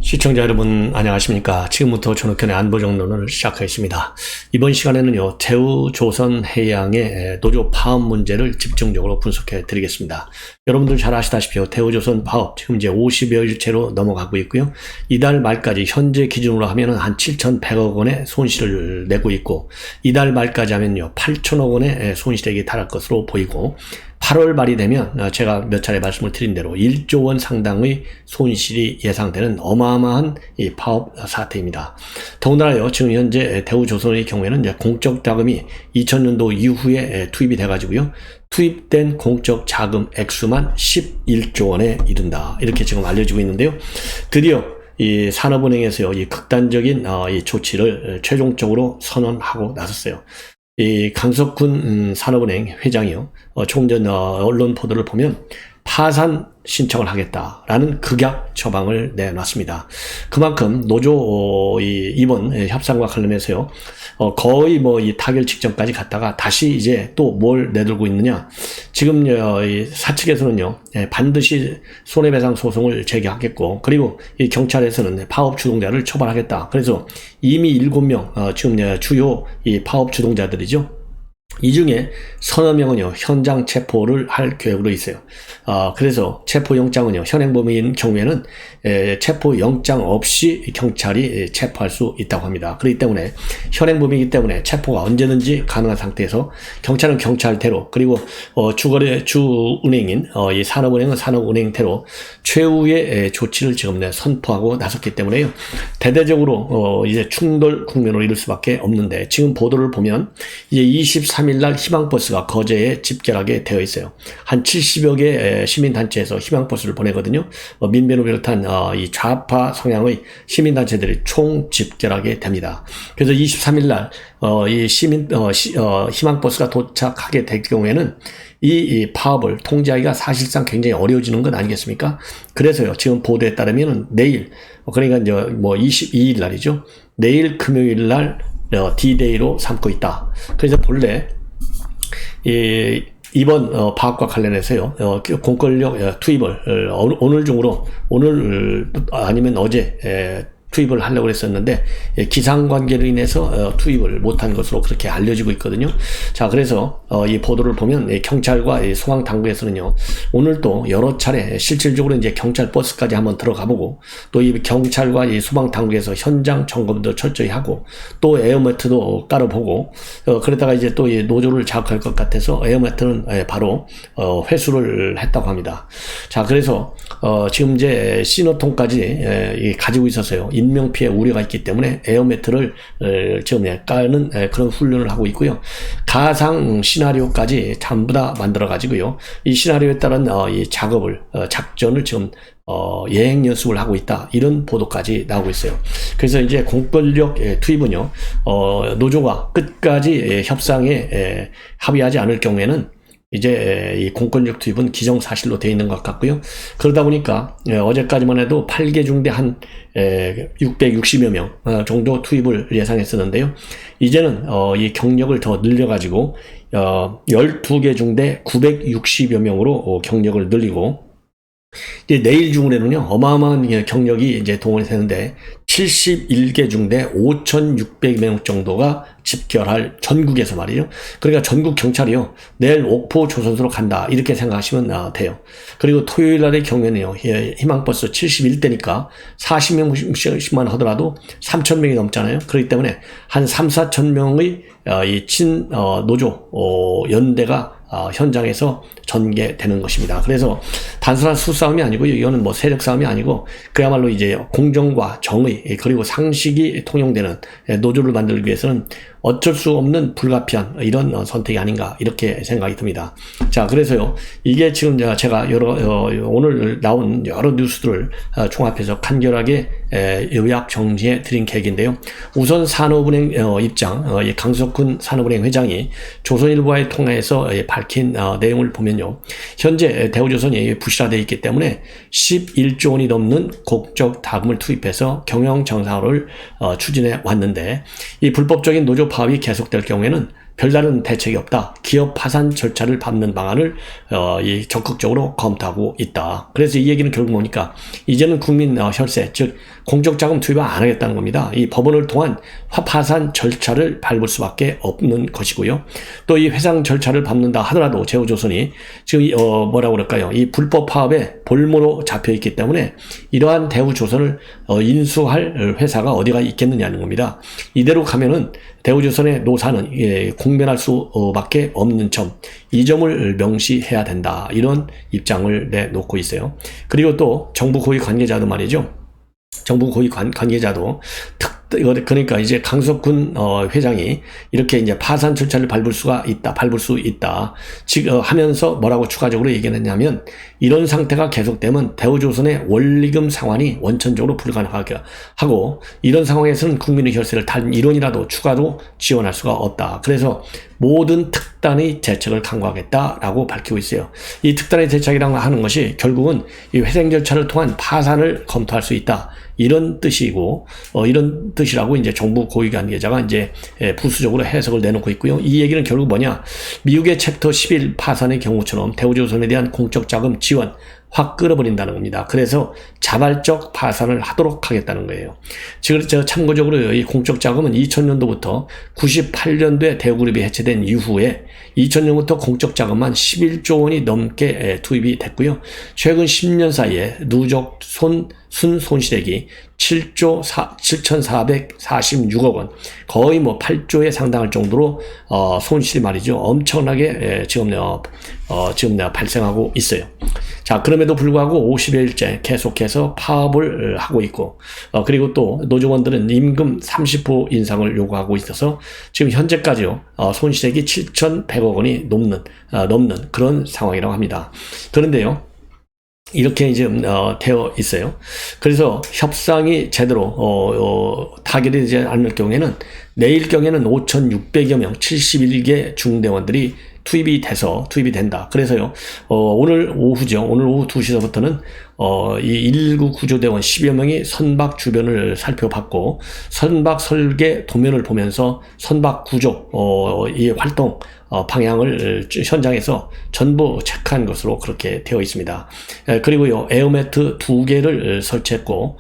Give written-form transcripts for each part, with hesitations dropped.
시청자 여러분 안녕하십니까. 지금부터 전흑현의 안보정론을 시작하겠습니다. 이번 시간에는요, 대우조선해양의 노조 파업 문제를 집중적으로 분석해 드리겠습니다. 여러분들 잘 아시다시피 대우조선 파업 지금 이제 50여일째로 넘어가고 있고요. 이달 말까지 현재 기준으로 하면은 한 7,100억 원의 손실을 내고 있고, 이달 말까지 하면요 8천억 원의 손실액이 달할 것으로 보이고, 8월 말이 되면 제가 몇 차례 말씀을 드린 대로 1조 원 상당의 손실이 예상되는 어마어마한 이 파업 사태입니다. 더군다나요, 지금 현재 대우조선의 경우에는 이제 공적 자금이 2000년도 이후에 투입이 돼가지고요, 투입된 공적 자금 액수만 11조 원에 이른다, 이렇게 지금 알려지고 있는데요. 드디어 이 산업은행에서요, 이 극단적인 이 조치를 최종적으로 선언하고 나섰어요. 이 강석훈 산업은행 회장이요, 조금 전 언론 보도를 보면 파산 신청을 하겠다라는 극약 처방을 내놨습니다. 그만큼 노조 이번 협상과 관련해서요, 거의 이 타결 직전까지 갔다가 다시 이제 또 뭘 내들고 있느냐. 지금 사측에서는요, 반드시 손해배상 소송을 제기하겠고, 그리고 이 경찰에서는 파업 주동자를 처벌하겠다. 그래서 이미 7명 지금 주요 이 파업 주동자들이죠. 이 중에 서너 명은요, 현장 체포를 할 계획으로 있어요. 그래서 체포영장은요, 현행범인 경우에는 체포영장 없이 경찰이 체포할 수 있다고 합니다. 그렇기 때문에 현행범이기 때문에 체포가 언제든지 가능한 상태에서 경찰은 경찰대로, 그리고 주은행인 이 산업은행은 산업은행대로 최후의 조치를 지금 선포하고 나섰기 때문에요, 대대적으로 이제 충돌 국면으로 이룰 수밖에 없는데, 지금 보도를 보면 이제 23일날 희망버스가 거제에 집결하게 되어 있어요. 한 70여 개 시민단체에서 희망버스를 보내거든요. 민변을 비롯한 이 좌파 성향의 시민단체들이 총 집결하게 됩니다. 그래서 23일날 이 희망버스가 도착하게 될 경우에는 이 파업을 통제하기가 사실상 굉장히 어려워지는 것 아니겠습니까? 그래서요, 지금 보도에 따르면 내일, 그러니까 이제 22일 날이죠. 내일 금요일 날 D-Day로 삼고 있다. 그래서 본래 이번 파업과 관련해서요, 공권력 투입을 오늘 중으로, 오늘 아니면 어제 투입을 하려고 했었는데 기상관계로 인해서 투입을 못한 것으로 그렇게 알려지고 있거든요. 자, 그래서 이 보도를 보면 경찰과 소방당국에서는요, 오늘 또 여러 차례 실질적으로 이제 경찰 버스까지 한번 들어가보고, 또 이 경찰과 이 소방당국에서 현장 점검도 철저히 하고, 또 에어매트도 깔아보고, 그러다가 이제 또 이 노조를 자극할 것 같아서 에어매트는 바로 회수를 했다고 합니다. 자, 그래서 지금 이제 신호통까지 가지고 있었어요. 인명피해 우려가 있기 때문에 에어매트를 지금 까는 그런 훈련을 하고 있고요. 가상 시나리오까지 전부 다 만들어 가지고요, 이 시나리오에 따른 이 작전을 지금 예행 연습을 하고 있다, 이런 보도까지 나오고 있어요. 그래서 이제 공권력 투입은요, 노조가 끝까지 협상에 합의하지 않을 경우에는 이제 이 공권력 투입은 기정사실로 되어 있는 것 같고요. 그러다 보니까 어제까지만 해도 8개 중대 한 660여 명 정도 투입을 예상했었는데요. 이제는 이 경력을 더 늘려가지고 12개 중대 960여 명으로 경력을 늘리고, 이제 내일 중으로는요, 어마어마한 경력이 이제 동원이 되는데 71개 중대 5,600명 정도가 집결할, 전국에서 말이죠. 그러니까 전국 경찰이요, 내일 옥포 조선소로 간다, 이렇게 생각하시면 돼요. 그리고 토요일 날의 경우에는요, 희망버스 71대니까 40명씩만 하더라도 3,000명이 넘잖아요. 그렇기 때문에 한 3, 4천 명의 이 노조 연대가 현장에서 전개되는 것입니다. 그래서 단순한 수싸움이 아니고요, 이거는 세력 싸움이 아니고 그야말로 이제 공정과 정의, 그리고 상식이 통용되는 노조를 만들기 위해서는 어쩔 수 없는 불가피한 이런 선택이 아닌가, 이렇게 생각이 듭니다. 자, 그래서요, 이게 지금 제가 오늘 나온 여러 뉴스들을 종합해서 간결하게 요약 정리해 드린 계획인데요. 우선 산업은행 입장, 강석훈 산업은행 회장이 조선일보와의 통화에서 밝힌 내용을 보면요, 현재 대우조선이 부실화되어 있기 때문에 11조 원이 넘는 공적 자금을 투입해서 경영 정상화를 추진해 왔는데, 이 불법적인 노조 파업이 계속될 경우에는 별다른 대책이 없다. 기업 파산 절차를 밟는 방안을 적극적으로 검토하고 있다. 그래서 이 얘기는 결국 뭐니까 이제는 국민 혈세, 즉 공적자금 투입을 안 하겠다는 겁니다. 이 법원을 통한 파산 절차를 밟을 수밖에 없는 것이고요. 또 이 회상 절차를 밟는다 하더라도 제후조선이 지금 뭐라고 그럴까요? 이 불법 파업에 볼모로 잡혀 있기 때문에 이러한 대우조선을 인수할 회사가 어디가 있겠느냐는 겁니다. 이대로 가면은 대우조선의 노사는 공면할 수밖에 없는 점, 이 점을 명시해야 된다. 이런 입장을 내놓고 있어요. 그리고 또 정부 고위 관계자도 말이죠. 정부 고위 관계자도 그러니까 이제 강석군 회장이 이렇게 이제 파산 절차를 밟을 수 있다. 지금 하면서 뭐라고 추가적으로 얘기를 했냐면 이런 상태가 계속되면 대우조선의 원리금 상환이 원천적으로 불가능하게 하고 이런 상황에서는 국민의 혈세를 단 1원이라도 추가로 지원할 수가 없다. 그래서 모든 특단의 대책을 강구하겠다라고 밝히고 있어요. 이 특단의 대책이라고 하는 것이 결국은 이 회생 절차를 통한 파산을 검토할 수 있다. 이런 뜻이고, 이런 뜻이라고 이제 정부 고위 관계자가 이제 부수적으로 해석을 내놓고 있고요. 이 얘기는 결국 뭐냐? 미국의 챕터 11 파산의 경우처럼 대우조선에 대한 공적 자금 지원 확 끌어버린다는 겁니다. 그래서 자발적 파산을 하도록 하겠다는 거예요. 지금 참고적으로 이 공적 자금은 2000년도부터 98년도에 대우그룹이 해체된 이후에 2000년부터 공적 자금만 11조 원이 넘게 투입이 됐고요. 최근 10년 사이에 누적 순손실액이 7조 7,446억 원, 거의 뭐 8조에 상당할 정도로 손실이 말이죠. 엄청나게 지금 발생하고 있어요. 자, 그럼에도 불구하고 50여일째 계속해서 파업을 하고 있고, 그리고 또 노조원들은 임금 30% 인상을 요구하고 있어서 지금 현재까지요, 손실액이 7,100억 원이 넘는 그런 상황이라고 합니다. 그런데요, 이렇게 이제 되어 있어요. 그래서 협상이 제대로 타결이 되지 않을 경우에는 내일 경에는 5,600여 명 71개 중대원들이 투입이 된다. 그래서요, 오늘 오후죠. 오늘 오후 2시서부터는, 이 119 구조대원 10여 명이 선박 주변을 살펴봤고, 선박 설계 도면을 보면서 선박 구조, 이 활동, 방향을 현장에서 전부 체크한 것으로 그렇게 되어 있습니다. 그리고요, 에어매트 2개를 설치했고,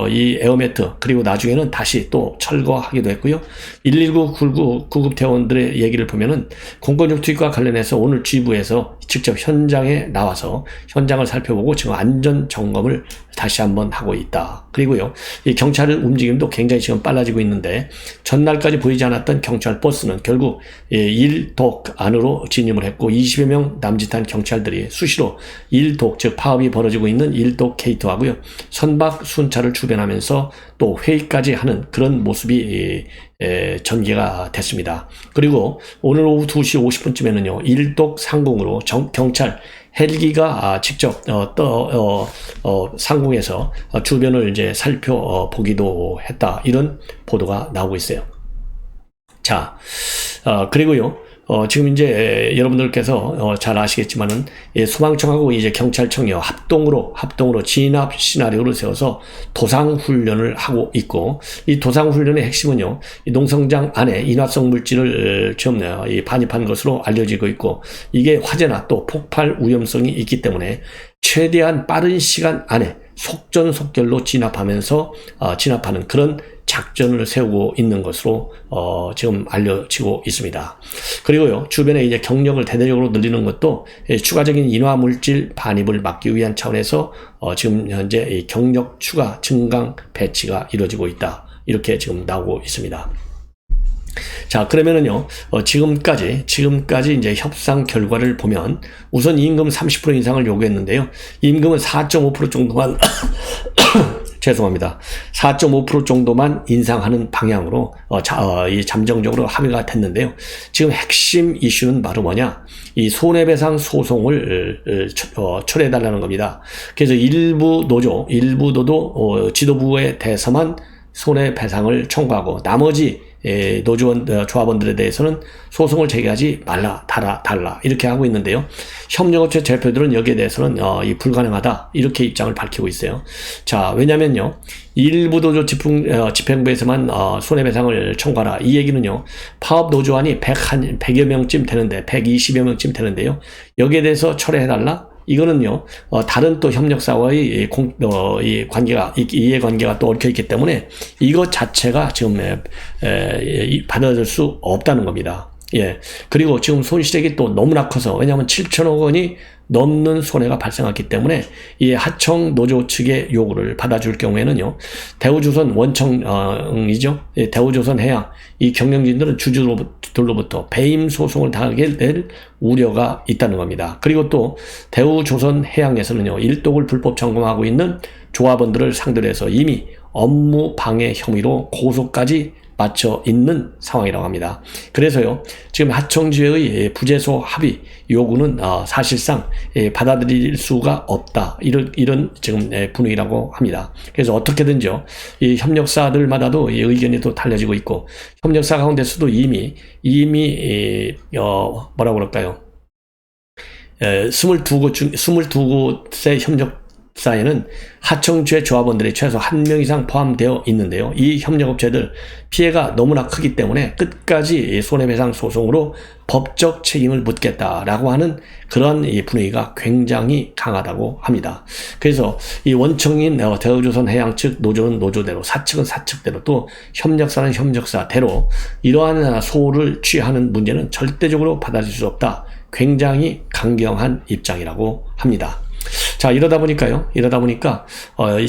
이 에어매트, 그리고 나중에는 다시 또 철거하기도 했고요. 119 구급대원들의 얘기를 보면은 공권력 투입과 관련해서 오늘 G부에서 직접 현장에 나와서 현장을 살펴보고 지금 안전 점검을 다시 한번 하고 있다. 그리고요, 이 경찰의 움직임도 굉장히 지금 빨라지고 있는데 전날까지 보이지 않았던 경찰 버스는 결국 일독 안으로 진입을 했고 20여 명 남짓한 경찰들이 수시로 일독, 즉 파업이 벌어지고 있는 일독 게이트하고요, 선박 순찰을 주변하면서 또 회의까지 하는 그런 모습이 전개가 됐습니다. 그리고 오늘 오후 2시 50분쯤에는요, 일독 상공으로 경찰 헬기가 직접 상공에서 주변을 이제 살펴보기도 했다. 이런 보도가 나오고 있어요. 자, 그리고요, 지금 이제 여러분들께서 잘 아시겠지만은 소방청하고 이제 경찰청이요 합동으로 진압 시나리오를 세워서 도상 훈련을 하고 있고, 이 도상 훈련의 핵심은요, 이 농성장 안에 인화성 물질을 반입한 것으로 알려지고 있고, 이게 화재나 또 폭발 위험성이 있기 때문에 최대한 빠른 시간 안에 속전속결로 진압하는 그런 작전을 세우고 있는 것으로 지금 알려지고 있습니다. 그리고요, 주변에 이제 경력을 대대적으로 늘리는 것도 추가적인 인화 물질 반입을 막기 위한 차원에서 지금 현재 이 경력 추가 증강 배치가 이루어지고 있다. 이렇게 지금 나오고 있습니다. 자, 그러면은요, 지금까지 이제 협상 결과를 보면 우선 임금 30% 인상을 요구했는데요. 임금은 4.5% 정도만 죄송합니다. 4.5% 정도만 인상하는 방향으로 잠정적으로 합의가 됐는데요. 지금 핵심 이슈는 바로 뭐냐? 이 손해배상 소송을 철회해달라는 겁니다. 그래서 일부 노조 지도부에 대해서만 손해배상을 청구하고 나머지 노조원 조합원들에 대해서는 소송을 제기하지 말라 달라 이렇게 하고 있는데요. 협력업체 대표들은 여기에 대해서는 불가능하다 이렇게 입장을 밝히고 있어요. 자, 왜냐면요, 일부 노조 집행부에서만 손해배상을 청구하라 이 얘기는요, 파업 노조원이 100여 명쯤 되는데 120여 명쯤 되는데요, 여기에 대해서 철회해달라, 이거는요, 다른 또 협력사와의 이 관계가, 이해관계가 또 얽혀있기 때문에 이것 자체가 지금 받아들일 수 없다는 겁니다. 예. 그리고 지금 손실액이 또 너무나 커서, 왜냐하면 7천억 원이 넘는 손해가 발생했기 때문에 이 하청 노조 측의 요구를 받아줄 경우에는요, 대우조선 원청이죠. 대우조선 해양 이 경영진들은 주주들로부터 배임 소송을 당하게 될 우려가 있다는 겁니다. 그리고 또 대우조선 해양에서는요, 일독을 불법 점검하고 있는 조합원들을 상대로 해서 이미 업무 방해 혐의로 고소까지 맞춰 있는 상황이라고 합니다. 그래서요, 지금 하청지회의 부재소 합의 요구는 사실상 받아들일 수가 없다, 이런 지금 분위기라고 합니다. 그래서 어떻게든지요, 이 협력사들마다도 이 의견이 또 달려지고 있고, 협력사 가운데서도 이미 뭐라고 그럴까요? 22곳의 협력사에는 하청주의 조합원들이 최소 1명 이상 포함되어 있는데요. 이 협력업체들 피해가 너무나 크기 때문에 끝까지 손해배상 소송으로 법적 책임을 묻겠다라고 하는 그런 이 분위기가 굉장히 강하다고 합니다. 그래서 이 원청인 대우조선 해양 측 노조는 노조대로, 사측은 사측대로, 또 협력사는 협력사대로 이러한 소를 취하는 문제는 절대적으로 받아들일 수 없다, 굉장히 강경한 입장이라고 합니다. 자, 이러다 보니까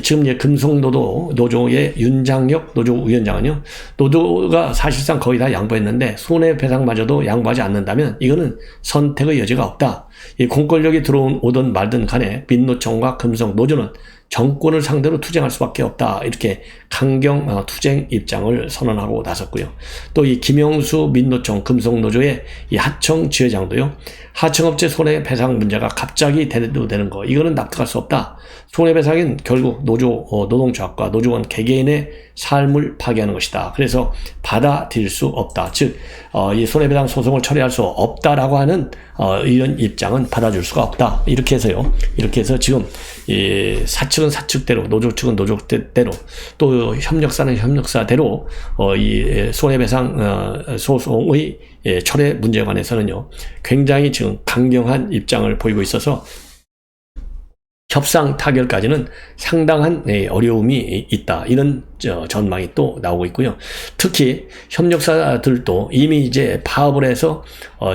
지금 금속노조 노조의 윤장혁 노조위원장은요, 노조가 사실상 거의 다 양보했는데 손해배상마저도 양보하지 않는다면 이거는 선택의 여지가 없다. 이 공권력이 들어오든 말든 간에 민노총과 금속노조는 정권을 상대로 투쟁할 수밖에 없다, 이렇게 강경 투쟁 입장을 선언하고 나섰고요. 또 이 김영수 민노총 금속노조의 이 하청 지회장도요, 하청업체 손해배상 문제가 갑자기 대두되는 거, 이거는 납득할 수 없다. 손해배상은 결국 노동조합과 노조원 개개인의 삶을 파괴하는 것이다. 그래서 받아들일 수 없다. 즉, 이 손해배상 소송을 처리할 수 없다라고 하는 이런 입장은 받아줄 수가 없다. 이렇게 해서 지금 이 사측은 사측대로, 노조 측은 노조대로, 또 협력사는 협력사대로 이 손해배상 소송의 철회 문제에 관해서는요, 굉장히 지금 강경한 입장을 보이고 있어서 협상 타결까지는 상당한 어려움이 있다, 이런 전망이 또 나오고 있고요. 특히 협력사들도 이미 이제 파업을 해서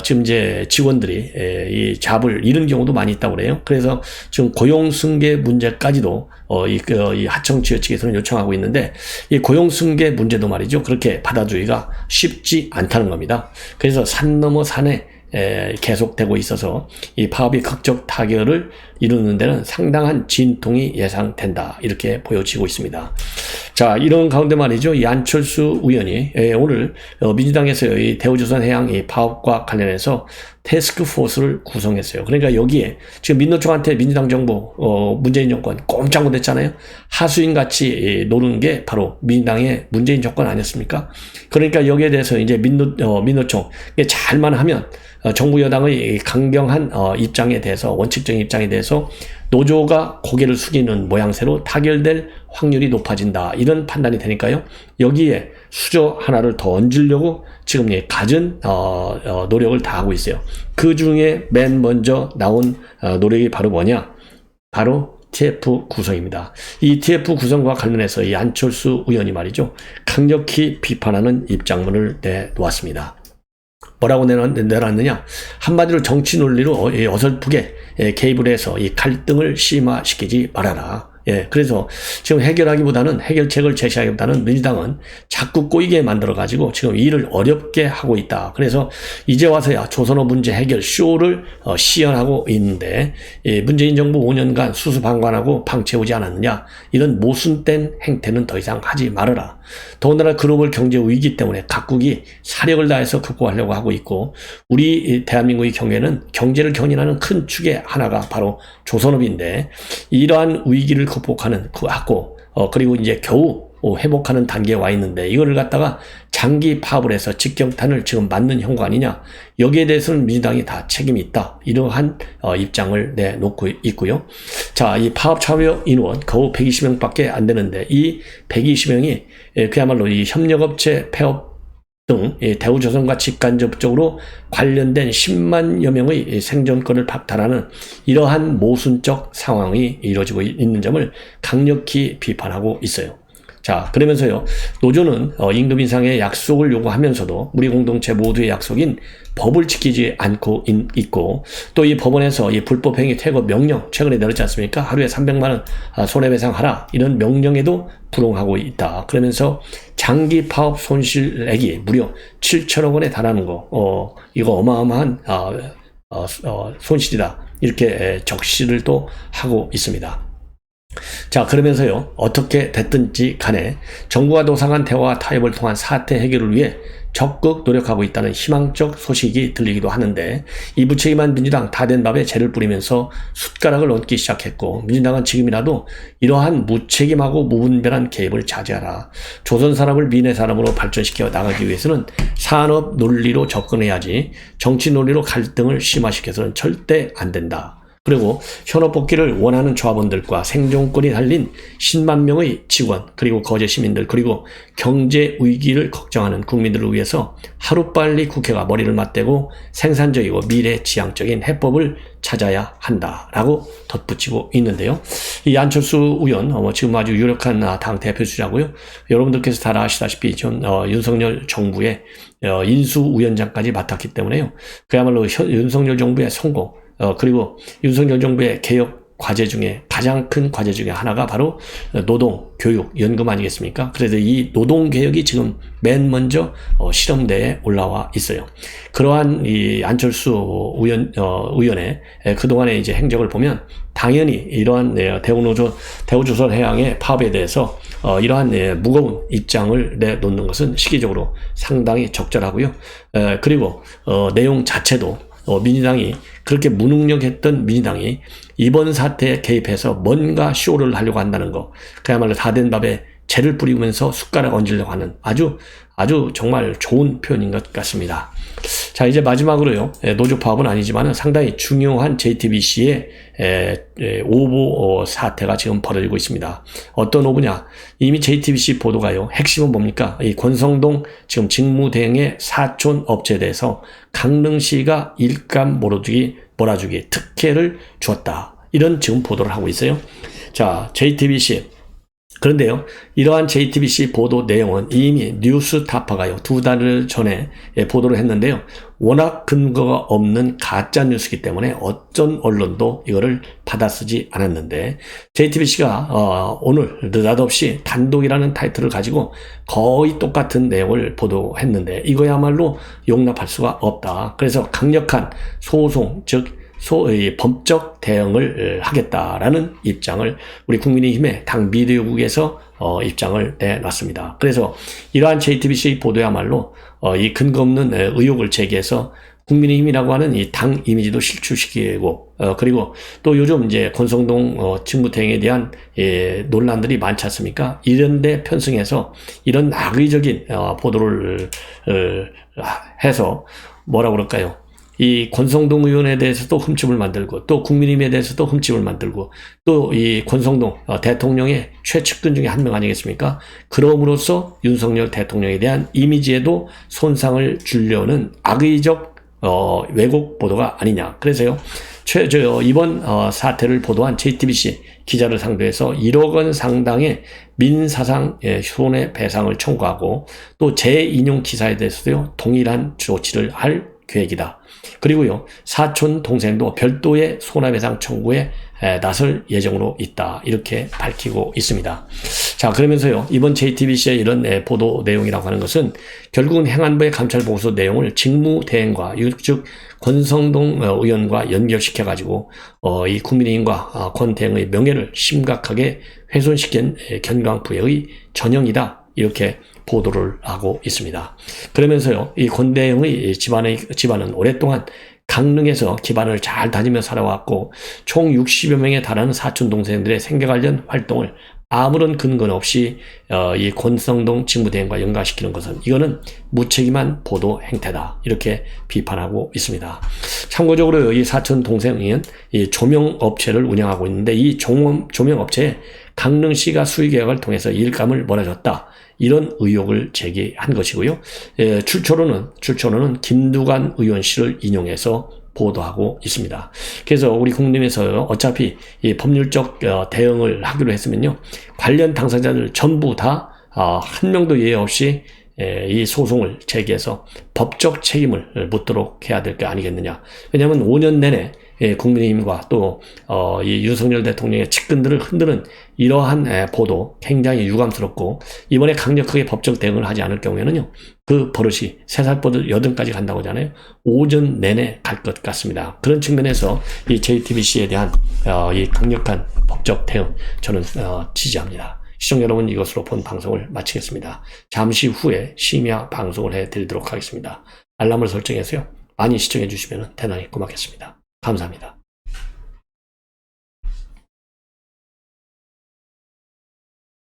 지금 이제 직원들이 이 잡을 잃은 경우도 많이 있다고 그래요. 그래서 지금 고용 승계 문제까지도 이 하청지회 측에서는 요청하고 있는데, 이 고용 승계 문제도 말이죠, 그렇게 받아주기가 쉽지 않다는 겁니다. 그래서 산 넘어 산에 계속되고 있어서 이 파업이 극적 타결을 이루는 데는 상당한 진통이 예상된다, 이렇게 보여지고 있습니다. 자, 이런 가운데 말이죠, 이 안철수 의원이 오늘 민주당에서 이 대우조선 해양 이 파업과 관련해서 태스크포스를 구성했어요. 그러니까 여기에 지금 민노총한테 민주당 정부, 문재인 정권 꼼짝 못했잖아요. 하수인같이 노는 게 바로 민주당의 문재인 정권 아니었습니까? 그러니까 여기에 대해서 이제 민노총 잘만 하면 정부 여당의 강경한 입장에 대해서, 원칙적인 입장에 대해서 노조가 고개를 숙이는 모양새로 타결될 확률이 높아진다, 이런 판단이 되니까요, 여기에 수저 하나를 더 얹으려고 지금 갖은 노력을 다하고 있어요. 그 중에 맨 먼저 나온 노력이 바로 뭐냐? 바로 TF 구성입니다. 이 TF 구성과 관련해서 이 안철수 의원이 말이죠, 강력히 비판하는 입장문을 내놓았습니다. 뭐라고 내놨느냐? 한마디로 정치 논리로 어설프게 개입을 해서 이 갈등을 심화시키지 말아라. 그래서 지금 해결책을 제시하기보다는 민주당은 자꾸 꼬이게 만들어가지고 지금 일을 어렵게 하고 있다. 그래서 이제 와서야 조선업 문제 해결 쇼를 시연하고 있는데, 문재인 정부 5년간 수수방관하고 방 채우지 않았느냐, 이런 모순된 행태는 더 이상 하지 말아라. 더군다나 글로벌 경제 위기 때문에 각국이 사력을 다해서 극복하려고 하고 있고, 우리 대한민국의 경우에는 경제를 견인하는 큰 축의 하나가 바로 조선업인데, 이러한 위기를 극복하는 그리고 이제 겨우 회복하는 단계에 와 있는데 이거를 갖다가 장기 파업을 해서 직경탄을 지금 맞는 형국 아니냐. 여기에 대해서는 민주당이 다 책임이 있다. 이러한 입장을 내놓고 있고요. 자, 이 파업 참여 인원 겨우 120명밖에 안 되는데 이 120명이 그야말로 이 협력업체 폐업 등 대우조선과 직간접적으로 관련된 10만여 명의 생존권을 박탈하는 이러한 모순적 상황이 이루어지고 있는 점을 강력히 비판하고 있어요. 자, 그러면서요, 노조는 임금 인상의 약속을 요구하면서도 우리 공동체 모두의 약속인 법을 지키지 않고 있고, 또 이 법원에서 이 불법행위 퇴거 명령 최근에 내렸지 않습니까? 하루에 300만 원 손해배상하라 이런 명령에도 불응하고 있다. 그러면서 장기 파업 손실액이 무려 7천억 원에 달하는 거, 이거 어마어마한 손실이다. 이렇게 적시를 또 하고 있습니다. 자, 그러면서요, 어떻게 됐든지 간에 정부가 노상한 대화와 타협을 통한 사태 해결을 위해 적극 노력하고 있다는 희망적 소식이 들리기도 하는데, 이 무책임한 민주당 다 된 밥에 재를 뿌리면서 숟가락을 얹기 시작했고, 민주당은 지금이라도 이러한 무책임하고 무분별한 개입을 자제하라. 조선 산업을 민의 산업으로 발전시켜 나가기 위해서는 산업 논리로 접근해야지 정치 논리로 갈등을 심화시켜서는 절대 안 된다. 그리고 현업 복귀를 원하는 조합원들과 생존권이 달린 10만 명의 직원, 그리고 거제 시민들, 그리고 경제 위기를 걱정하는 국민들을 위해서 하루빨리 국회가 머리를 맞대고 생산적이고 미래지향적인 해법을 찾아야 한다라고 덧붙이고 있는데요. 이 안철수 의원, 지금 아주 유력한 당 대표주자고요. 여러분들께서 다 아시다시피 전 윤석열 정부의 인수위원장까지 맡았기 때문에요. 그야말로 윤석열 정부의 성공, 그리고 윤석열 정부의 개혁 과제 중에 가장 큰 과제 중에 하나가 바로 노동, 교육, 연금 아니겠습니까? 그래서 이 노동 개혁이 지금 맨 먼저 실험대에 올라와 있어요. 그러한 이 안철수 의원의 그동안의 이제 행적을 보면 당연히 이러한 대우조선 해양의 파업에 대해서 이러한 무거운 입장을 내놓는 것은 시기적으로 상당히 적절하고요. 그리고 내용 자체도 민주당이 그렇게 무능력했던 민주당이 이번 사태에 개입해서 뭔가 쇼를 하려고 한다는 거, 그야말로 다 된 밥에 재를 뿌리면서 숟가락 얹으려고 하는 아주 정말 좋은 표현인 것 같습니다. 자, 이제 마지막으로요, 노조 파업은 아니지만 상당히 중요한 JTBC의 오보 사태가 지금 벌어지고 있습니다. 어떤 오보냐? 이미 JTBC 보도가요, 핵심은 뭡니까? 이 권성동 지금 직무대행의 사촌 업체에 대해서 강릉시가 일감 몰아주기 특혜를 주었다. 이런 지금 보도를 하고 있어요. 자, JTBC. 그런데요, 이러한 JTBC 보도 내용은 이미 뉴스타파가요, 2달 전에 보도를 했는데요, 워낙 근거가 없는 가짜 뉴스이기 때문에 어떤 언론도 이거를 받아쓰지 않았는데, JTBC가 오늘 느닷없이 단독이라는 타이틀을 가지고 거의 똑같은 내용을 보도했는데 이거야말로 용납할 수가 없다. 그래서 강력한 소송, 즉 법적 대응을 하겠다라는 입장을 우리 국민의힘의 당 미디어국에서 입장을 내놨습니다. 그래서 이러한 JTBC 보도야말로 이 근거 없는 의혹을 제기해서 국민의힘이라고 하는 이 당 이미지도 실추시키고, 그리고 또 요즘 이제 권성동 직무대행에 대한 논란들이 많지 않습니까? 이런데 편승해서 이런 악의적인 보도를 해서 뭐라고 그럴까요? 이 권성동 의원에 대해서도 흠집을 만들고, 또 국민의힘에 대해서도 흠집을 만들고, 또 이 권성동 대통령의 최측근 중에 한 명 아니겠습니까? 그럼으로써 윤석열 대통령에 대한 이미지에도 손상을 주려는 악의적 왜곡 보도가 아니냐. 그래서요, 이번 사태를 보도한 JTBC 기자를 상대해서 1억 원 상당의 민사상 손해배상을 청구하고, 또 재인용 기사에 대해서도요, 동일한 조치를 할 계획이다. 그리고요, 사촌 동생도 별도의 손해배상 청구에 나설 예정으로 있다. 이렇게 밝히고 있습니다. 자, 그러면서요, 이번 JTBC의 이런 보도 내용이라고 하는 것은 결국은 행안부의 감찰보고서 내용을 직무대행과, 즉 권성동 의원과 연결시켜가지고 이 국민의힘과 권 대행의 명예를 심각하게 훼손시킨 경강부의 전형이다. 이렇게 보도를 하고 있습니다. 그러면서요, 이 권대행의 집안은 오랫동안 강릉에서 기반을 잘 다지며 살아왔고, 총 60여 명에 달하는 사촌 동생들의 생계 관련 활동을 아무런 근거 없이 이 권성동 직무대행과 연관시키는 것은 이거는 무책임한 보도 행태다. 이렇게 비판하고 있습니다. 참고적으로 이 사촌 동생은 이 조명업체를 운영하고 있는데 이 조명업체에 강릉시가 수의계약을 통해서 일감을 몰아줬다. 이런 의혹을 제기한 것이고요. 출처로는 김두관 의원실을 인용해서 보도하고 있습니다. 그래서 우리 국민에서 어차피 이 법률적 대응을 하기로 했으면요. 관련 당사자들 전부 다 한 명도 예외 없이 이 소송을 제기해서 법적 책임을 묻도록 해야 될 게 아니겠느냐. 왜냐하면 5년 내내 국민의힘과 또 이 윤석열 대통령의 측근들을 흔드는 이러한 보도 굉장히 유감스럽고 이번에 강력하게 법적 대응을 하지 않을 경우에는요. 그 버릇이 3살버릇 8까지 간다고 하잖아요. 5년 내내 갈 것 같습니다. 그런 측면에서 이 JTBC에 대한 이 강력한 법적 대응 저는 지지합니다. 시청자 여러분, 이것으로 본 방송을 마치겠습니다. 잠시 후에 심야 방송을 해드리도록 하겠습니다. 알람을 설정해서요. 많이 시청해 주시면 대단히 고맙겠습니다. 감사합니다.